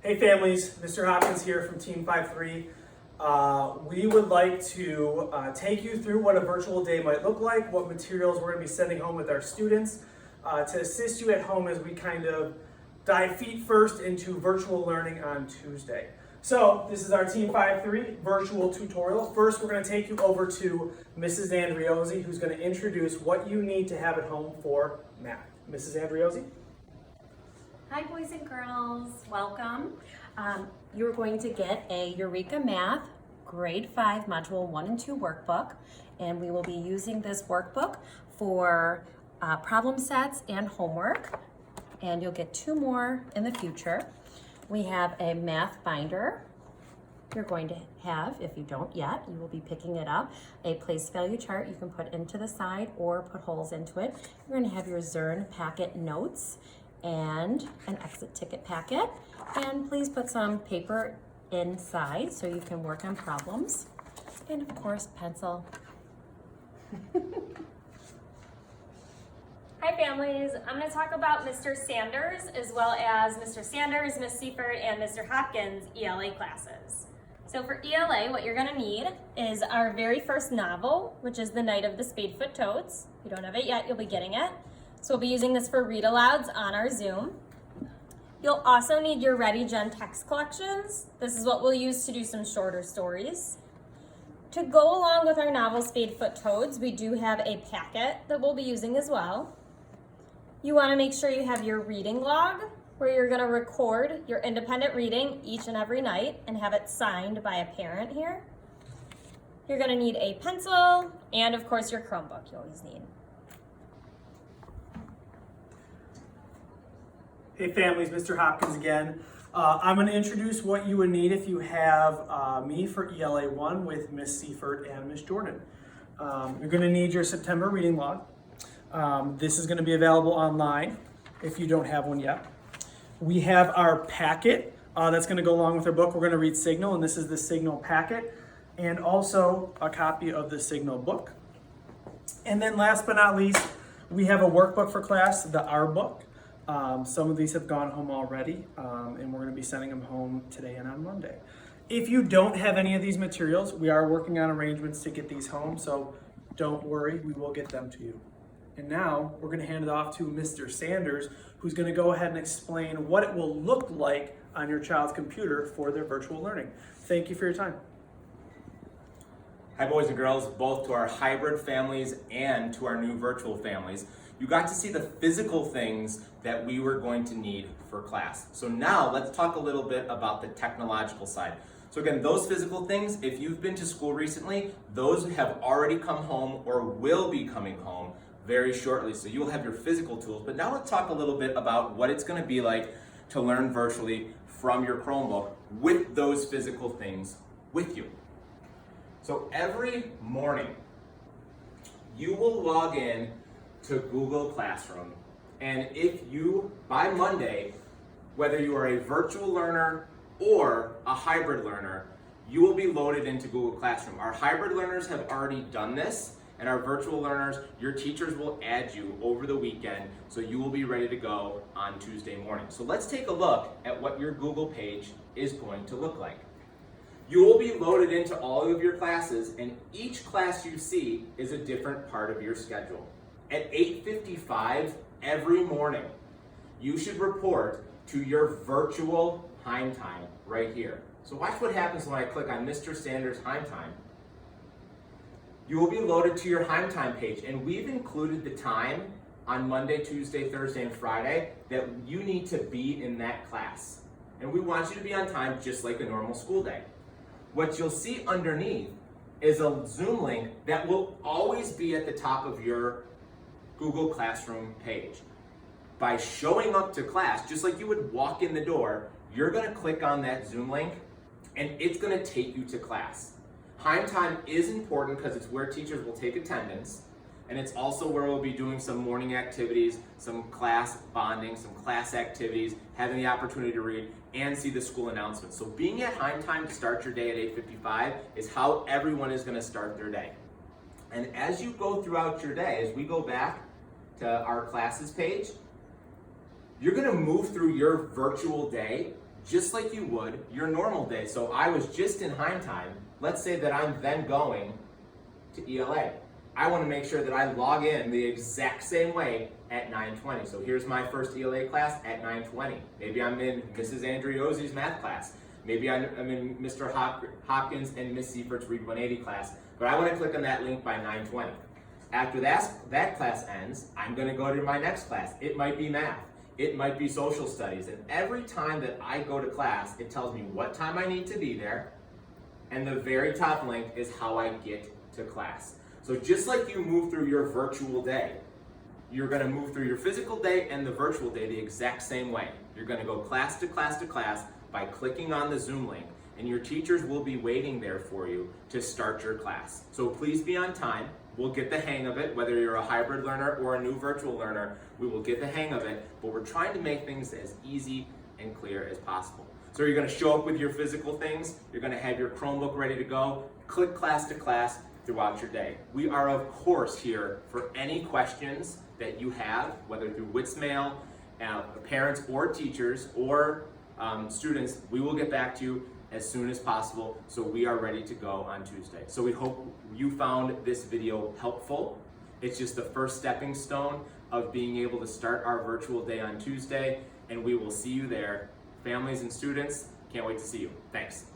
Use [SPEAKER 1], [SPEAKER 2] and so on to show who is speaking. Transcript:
[SPEAKER 1] Hey families, Mr. Hopkins here from Team 5-3. We would like to take you through what a virtual day might look like, what materials we're going to be sending home with our students to assist you at home as we kind of dive feet first into virtual learning on Tuesday. So this is our Team 5-3 virtual tutorial. First, we're going to take you over to Mrs. Andriozzi, who's going to introduce what you need to have at home for math. Mrs. Andriozzi?
[SPEAKER 2] Hi boys and girls, welcome. You're going to get a Eureka Math Grade 5 Module 1 and 2 workbook, and we will be using this workbook for problem sets and homework, and you'll get 2 more in the future. We have a math binder. You're going to have, if you don't yet, you will be picking it up, a place value chart you can put into the side or put holes into it. You're going to have your Zern packet notes and an exit ticket packet, and please put some paper inside so you can work on problems, and of course pencil.
[SPEAKER 3] Hi families, I'm going to talk about Mr. Sanders as well as Mr. Sanders, Miss Seifert, and Mr. Hopkins ELA classes. So for ELA, what you're going to need is our very first novel, which is The Night of the Spadefoot Toads. If you don't have it yet, you'll be getting it. So we'll be using this for read-alouds on our Zoom. You'll also need your Ready Gen text collections. This is what we'll use to do some shorter stories. To go along with our novel Spadefoot Toads, we do have a packet that we'll be using as well. You want to make sure you have your reading log, where you're going to record your independent reading each and every night and have it signed by a parent here. You're going to need a pencil and of course your Chromebook you always need.
[SPEAKER 1] Hey families, Mr. Hopkins again. I'm going to introduce what you would need if you have me for ELA 1 with Miss Seifert and Miss Jordan. You're going to need your September reading log. This is going to be available online if you don't have one yet. We have our packet that's going to go along with our book. We're going to read Signal, and this is the Signal packet, and also a copy of the Signal book. And then last but not least, we have a workbook for class, the R book. Some of these have gone home already, and we're going to be sending them home today and on Monday. If you don't have any of these materials, we are working on arrangements to get these home, so don't worry, we will get them to you. And now we're going to hand it off to Mr. Sanders, who's going to go ahead and explain what it will look like on your child's computer for their virtual learning. Thank you for your time.
[SPEAKER 4] Hi boys and girls, both to our hybrid families and to our new virtual families. You got to see the physical things that we were going to need for class. So now let's talk a little bit about the technological side. So again, those physical things, if you've been to school recently, those have already come home or will be coming home very shortly. So you'll have your physical tools, but now let's talk a little bit about what it's going to be like to learn virtually from your Chromebook with those physical things with you. So every morning, you will log in to Google Classroom, and if you, by Monday, whether you are a virtual learner or a hybrid learner, you will be loaded into Google Classroom. Our hybrid learners have already done this, and our virtual learners, your teachers will add you over the weekend, so you will be ready to go on Tuesday morning. So let's take a look at what your Google page is going to look like. You will be loaded into all of your classes, and each class you see is a different part of your schedule. At 8:55 every morning, you should report to your virtual Heim time right here. So watch what happens when I click on Mr. Sanders Heim time. You will be loaded to your Heim time page, and we've included the time on Monday, Tuesday, Thursday, and Friday that you need to be in that class. And we want you to be on time just like a normal school day. What you'll see underneath is a Zoom link that will always be at the top of your Google Classroom page. By showing up to class, just like you would walk in the door, you're going to click on that Zoom link and it's going to take you to class. Heim time is important because it's where teachers will take attendance, and it's also where we'll be doing some morning activities, some class bonding, some class activities, having the opportunity to read and see the school announcements. So being at Heim time to start your day at 8:55 is how everyone is going to start their day. And as you go throughout your day, as we go back to our classes page, you're going to move through your virtual day just like you would your normal day. So I was just in Heim time. Let's say that I'm then going to ELA. I want to make sure that I log in the exact same way at 9:20. So here's my first ELA class at 9:20. Maybe I'm in Mrs. Andriozzi's math class. Maybe I'm in Mr. Hopkins and Miss Seifert's Read 180 class. But I want to click on that link by 9:20. After that class ends, I'm going to go to my next class. It might be math. It might be social studies. And every time that I go to class, it tells me what time I need to be there. And the very top link is how I get to class. So just like you move through your virtual day, you're going to move through your physical day and the virtual day the exact same way. You're going to go class to class to class by clicking on the Zoom link, and your teachers will be waiting there for you to start your class. So please be on time. We'll get the hang of it, whether you're a hybrid learner or a new virtual learner, we will get the hang of it, but we're trying to make things as easy and clear as possible. So you're going to show up with your physical things, you're going to have your Chromebook ready to go, click class to class throughout your day. We are, of course, here for any questions that you have, whether through Witsmail, parents or teachers or students. We will get back to you as soon as possible, so we are ready to go on Tuesday. So we hope you found this video helpful. It's just the first stepping stone of being able to start our virtual day on Tuesday, and we will see you there. Families and students, can't wait to see you. Thanks.